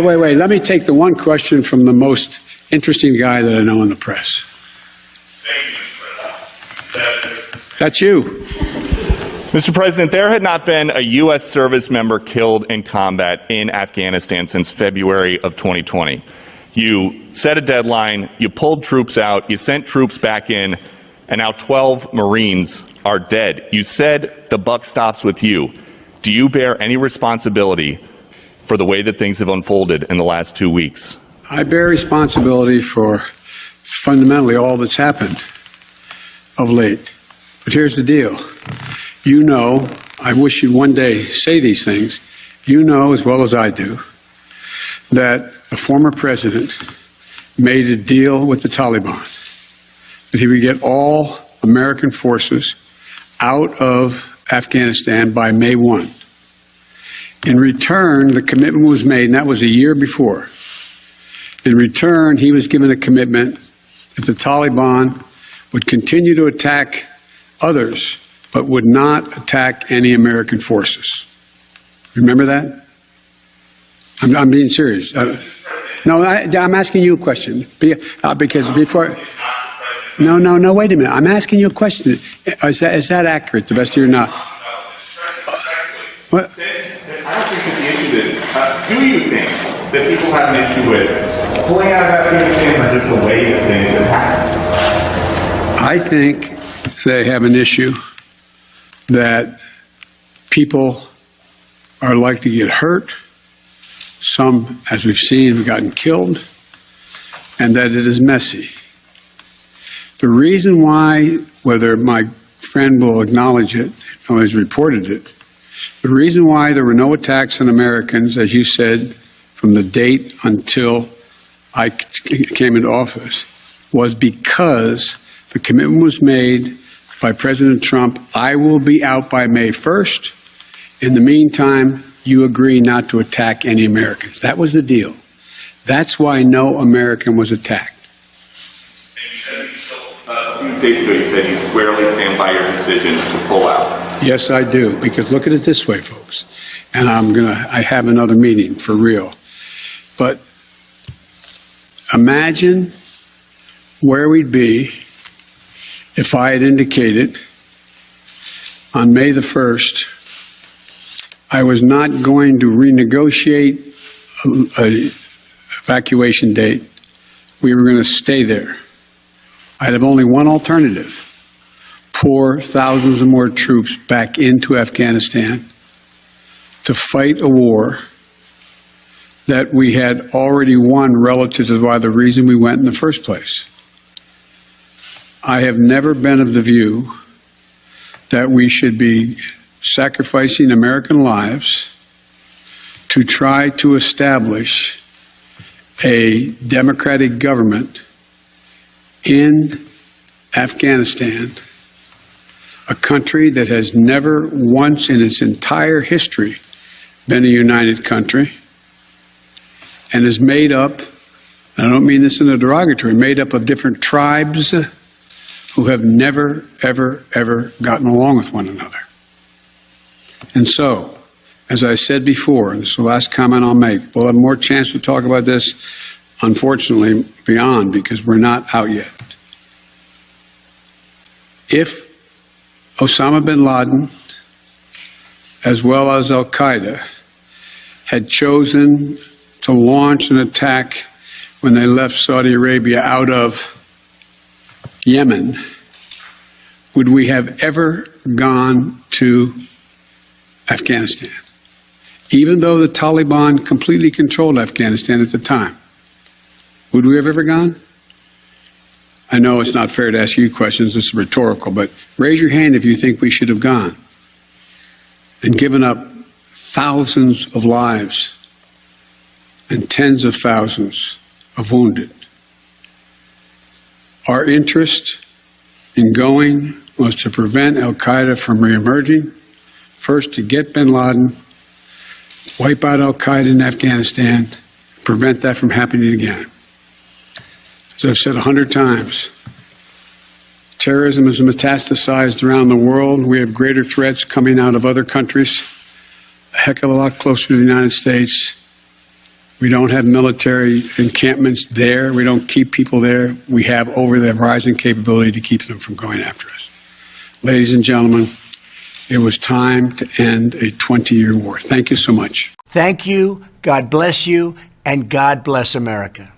Wait. Let me take the one question from the most interesting guy that I know in the press. Thank you, Mr. President. That's you. Mr. President, there had not been a U.S. service member killed in combat in Afghanistan since February of 2020. You set a deadline, you pulled troops out, you sent troops back in, and now 12 Marines are dead. You said the buck stops with you. Do you bear any responsibility for the way that things have unfolded in the last 2 weeks? I bear responsibility for fundamentally all that's happened of late. But here's the deal. You know, I wish you'd one day say these things. You know as well as I do that a former president made a deal with the Taliban that he would get all American forces out of Afghanistan by May 1. In return, the commitment was made, and that was a year before. In return, he was given a commitment that the Taliban would continue to attack others, but would not attack any American forces. Remember that? I'm being serious. No, I'm asking you a question. Because before... No, wait a minute. I'm asking you a question. Is that accurate, the best of your knowledge? What? I don't think that the issue is, do you think that people have an issue with pulling out of Afghanistan or just the way that things have happened? I think they have an issue that people are likely to get hurt. Some, as we've seen, have gotten killed, and that it is messy. The reason why, whether my friend will acknowledge it or has reported it, the reason why there were no attacks on Americans, as you said, from the date until I came into office, was because the commitment was made by President Trump, I will be out by May 1st. In the meantime, you agree not to attack any Americans. That was the deal. That's why no American was attacked. A few days ago, you said you squarely stand by your decision to pull out. Yes, I do, because look at it this way, folks, and I have another meeting for real. But imagine where we'd be if I had indicated on May the 1st I was not going to renegotiate an evacuation date. We were going to stay there. I'd have only one alternative: pour thousands of more troops back into Afghanistan to fight a war that we had already won relative to why the reason we went in the first place. I have never been of the view that we should be sacrificing American lives to try to establish a democratic government in Afghanistan, a country that has never once in its entire history been a united country and is made up, and I don't mean this in a derogatory, made up of different tribes who have never, ever gotten along with one another. And so, as I said before, and this is the last comment I'll make, we'll have more chance to talk about this, unfortunately, beyond, because we're not out yet. If Osama bin Laden, as well as al-Qaeda, had chosen to launch an attack when they left Saudi Arabia out of Yemen, would we have ever gone to Afghanistan? Even though the Taliban completely controlled Afghanistan at the time, would we have ever gone? I know it's not fair to ask you questions, it's rhetorical, but raise your hand if you think we should have gone and given up thousands of lives and tens of thousands of wounded. Our interest in going was to prevent al-Qaeda from reemerging, first to get bin Laden, wipe out al-Qaeda in Afghanistan, prevent that from happening again. As I've said 100 times, terrorism is metastasized around the world. We have greater threats coming out of other countries, a heck of a lot closer to the United States. We don't have military encampments there. We don't keep people there. We have over the horizon capability to keep them from going after us. Ladies and gentlemen, it was time to end a 20-year war. Thank you so much. Thank you, God bless you, and God bless America.